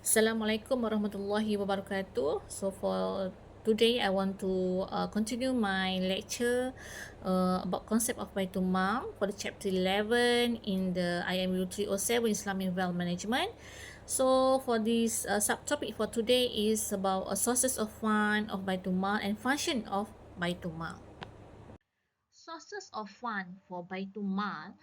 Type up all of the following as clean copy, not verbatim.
Assalamualaikum warahmatullahi wabarakatuh. So for today, I want to continue my lecture about concept of Baitulmal for the chapter 11 in the IMU 307 Islamic Wealth Management. So for this subtopic for today is about sources of fund of Baitulmal and function of Baitulmal. Sources of fund for Baitulmal.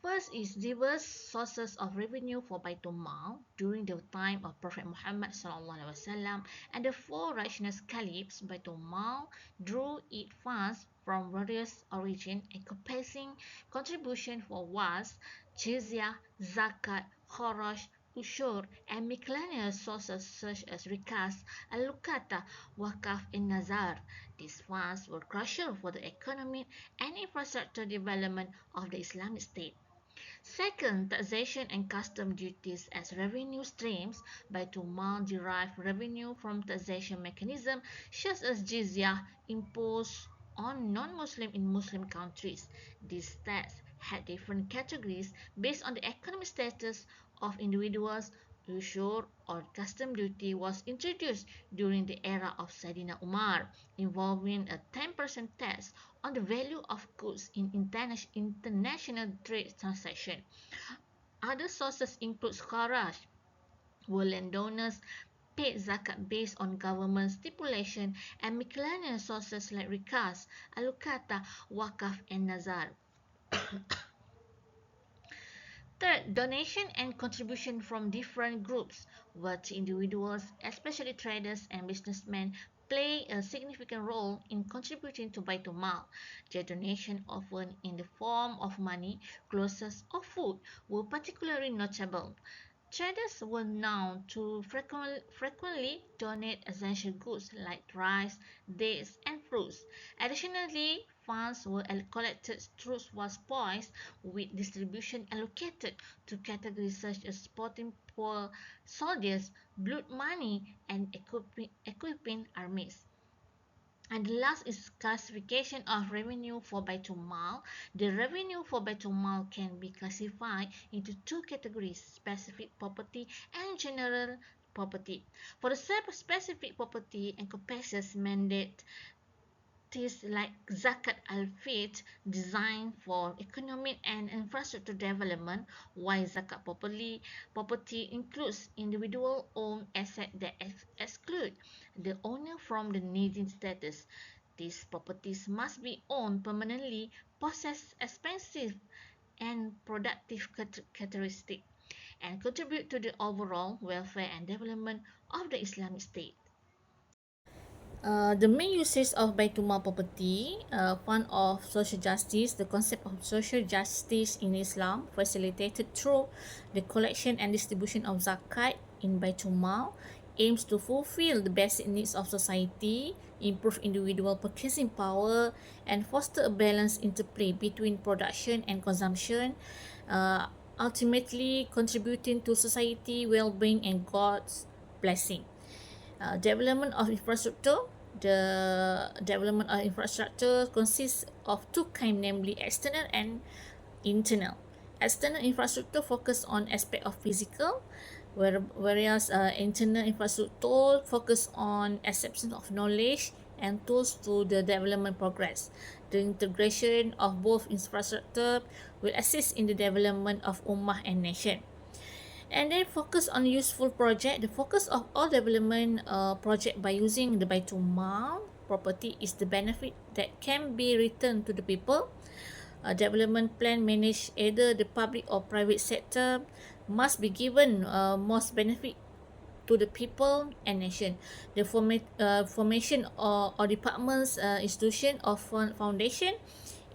First is diverse sources of revenue for Baitulmal during the time of Prophet Muhammad SAW and the four righteous caliphs. Baitulmal drew its funds from various origins encompassing contribution for was, jizya, zakat, kharaj, ushur, and miscellaneous sources such as rikas, al-lukata, wakaf, and nazar. These funds were crucial for the economic and infrastructure development of the Islamic State. Second, taxation and custom duties as revenue streams. Baitulmal derive revenue from taxation mechanisms such as jizya imposed on non-Muslim in Muslim countries. These tax had different categories based on the economic status of individuals. Ushur or custom duty was introduced during the era of Sayyidina Umar, involving a 10% tax on the value of goods in international trade transactions. Other sources include kharaj, where landowners paid zakat based on government stipulation, and miscellaneous sources like rikas, alukata, wakaf, and nazar. Third, donation and contribution from different groups, where individuals, especially traders and businessmen, play a significant role in contributing to Baitulmal. Their donation, often in the form of money, clothes, or food, were particularly notable. Traders were known to frequently donate essential goods like rice, dates, and fruits. Additionally, funds were collected through spoils, with distribution allocated to categories such as supporting poor soldiers, blood money, and equipping armies. And the last is classification of revenue for Baitulmal. The revenue for Baitulmal can be classified into two categories: specific property and general property. For the specific property encompasses mandate like zakat al-fitr, designed for economic and infrastructure development, while zakat property includes individual owned assets that exclude the owner from the needy status. These properties must be owned permanently, possess expensive and productive characteristics, and contribute to the overall welfare and development of the Islamic State. The main uses of Baitulmal property, fund of social justice. The concept of social justice in Islam facilitated through the collection and distribution of zakat in Baitulmal aims to fulfill the basic needs of society, improve individual purchasing power, and foster a balanced interplay between production and consumption, uh, ultimately contributing to society well-being and God's blessing. Development of infrastructure. The development of infrastructure consists of two kinds, namely external and internal. External infrastructure focus on aspect of physical, whereas internal infrastructure focus on acceptance of knowledge and tools to the development progress. The integration of both infrastructure will assist in the development of ummah and nation. And then focus on useful project. The focus of all development project by using the Baitulmal property is the benefit that can be returned to the people. A development plan managed either the public or private sector must be given most benefit to the people and nation. The formation or departments, institution or foundation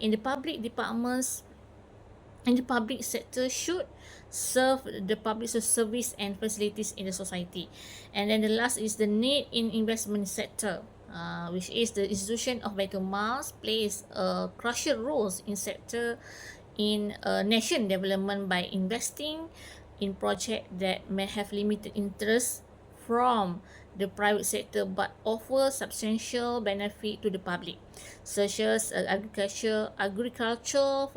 in the public departments and the public sector should serve the public service and facilities in the society. And then the last is the need in investment sector, which is the institution of Baitulmal plays a crucial roles in sector in nation development by investing in project that may have limited interest from the private sector but offer substantial benefit to the public, such as agriculture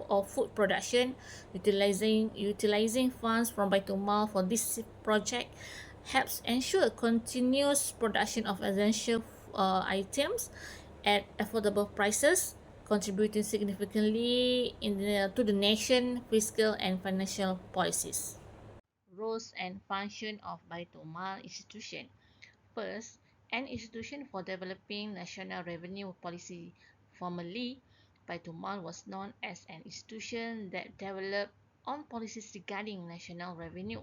or food production. Utilizing funds from Baitulmal for this project helps ensure continuous production of essential items at affordable prices, contributing significantly to the nation fiscal and financial policies. Roles and function of Baitulmal institution. First, an institution for developing national revenue policy. Formerly, Baitulmal was known as an institution that developed on policies regarding national revenue.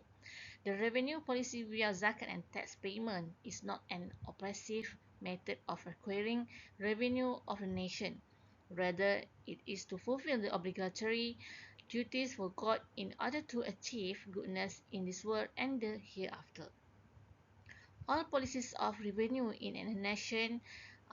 The revenue policy via zakat and tax payment is not an oppressive method of acquiring revenue of a nation. Rather, it is to fulfill the obligatory duties for God in order to achieve goodness in this world and the hereafter. All policies of revenue in a nation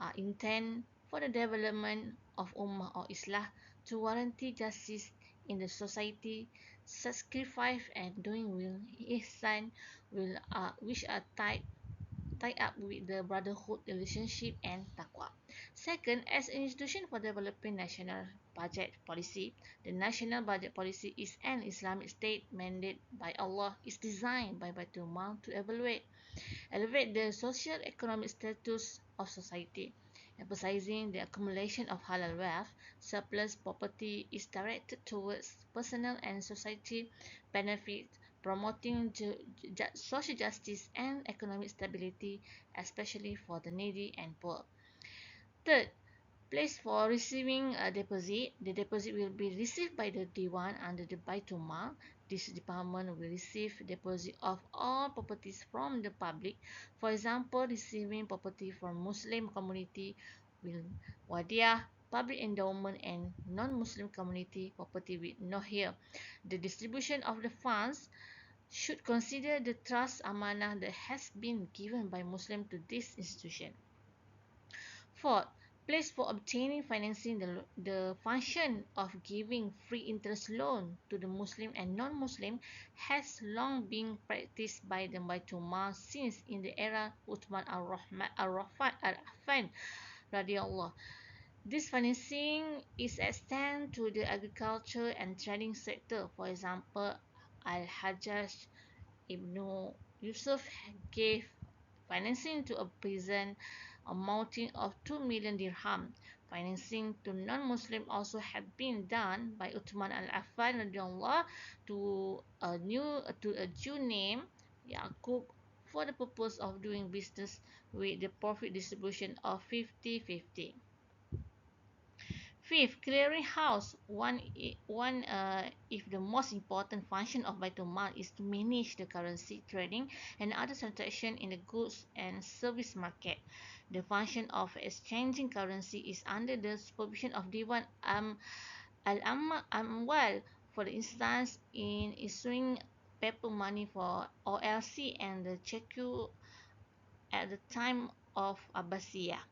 are intended for the development of Ummah or Islah to guarantee justice in the society, sacrifice and doing will ihsan which are tied up with the brotherhood relationship and taqwa. Second, as an institution for developing national budget policy, the national budget policy is an Islamic state mandate by Allah, is designed by Baitul Mal to elevate the socio-economic status of society. Emphasizing the accumulation of halal wealth, surplus property is directed towards personal and society benefit, promoting social justice and economic stability, especially for the needy and poor. Third, place for receiving a deposit. The deposit will be received by the Diwan under the Baitulmal. This department will receive deposit of all properties from the public. For example, receiving property from Muslim community will wadiah, public endowment and non-Muslim community property with no here. The distribution of the funds should consider the trust amanah that has been given by Muslim to this institution. Fourth, place for obtaining financing. The function of giving free interest loan to the Muslim and non-Muslim has long been practiced by the Baitulmal since in the era Uthman al-Affan radiallahu. This financing is extended to the agriculture and trading sector. For example, Al-Hajjaj Ibn Yusuf gave financing to a prison amounting of 2 million dirham. Financing to non-Muslim also had been done by Uthman al-Affan radiallahu to a Jew named Yaqub for the purpose of doing business with the profit distribution of 50-50. Fifth, clearinghouse. If the most important function of Baitul Mal is to manage the currency trading and other transactions in the goods and service market. The function of exchanging currency is under the supervision of Diwan Al-Amwal, for instance, in issuing paper money for OLC and the cheque at the time of Abbasiyah,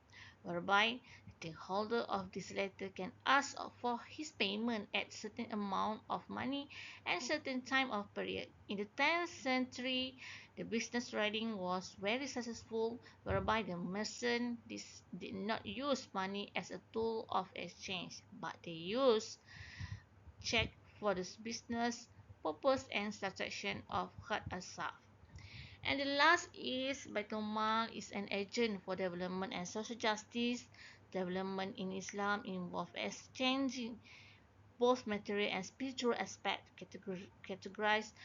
whereby the holder of this letter can ask for his payment at certain amount of money and certain time of period. In the 10th century, the business trading was very successful, whereby the merchant did not use money as a tool of exchange, but they used check for the business purpose and transaction of khat asaf. And the last is Baitulmal is an agent for development and social justice. Development in Islam involves exchanging both material and spiritual aspects categorized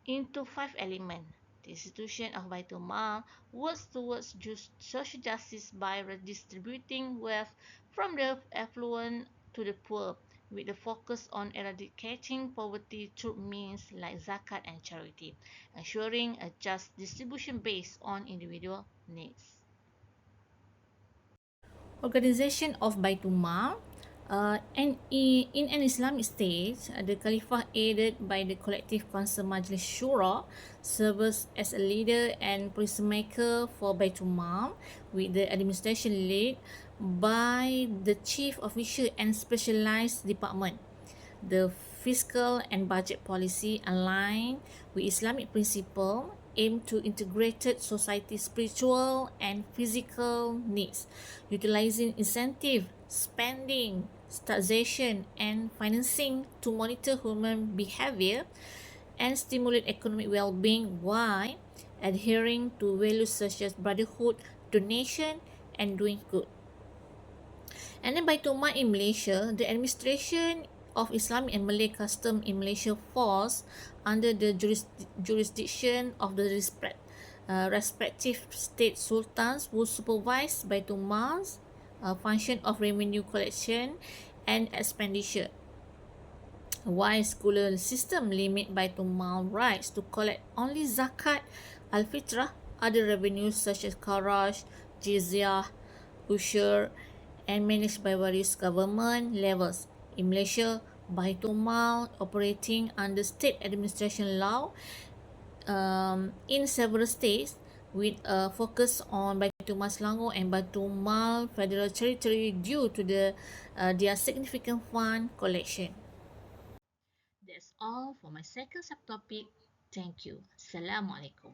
into five elements. The institution of Baitul Mal works towards social justice by redistributing wealth from the affluent to the poor, with the focus on eradicating poverty through means like zakat and charity, ensuring a just distribution based on individual needs. Organization of Baitulmal. And in an Islamic state, the Caliphate, aided by the collective council Majlis Shura, serves as a leader and policymaker for Baitulmal, with the administration led by the chief official and specialized department. The fiscal and budget policy align with Islamic principle aim to integrated society spiritual and physical needs, utilizing incentive, spending, taxation, and financing to monitor human behavior and stimulate economic well-being while adhering to values such as brotherhood, donation, and doing good. And then Baitulmal in Malaysia, the administration of Islamic and Malay custom in Malaysia falls under the jurisdiction of the respective state sultans who supervise Baitulmal's function of revenue collection and expenditure. While scholar system limit Baitulmal rights to collect only zakat, al-fitrah, other revenues such as kharaj, jizyah, ushur, and managed by various government levels. In Malaysia, Baitulmal operating under state administration law in several states with a focus on Baitulmal Selangor and Baitulmal Federal Territory due to their significant fund collection. That's all for my second subtopic. Thank you. Assalamualaikum.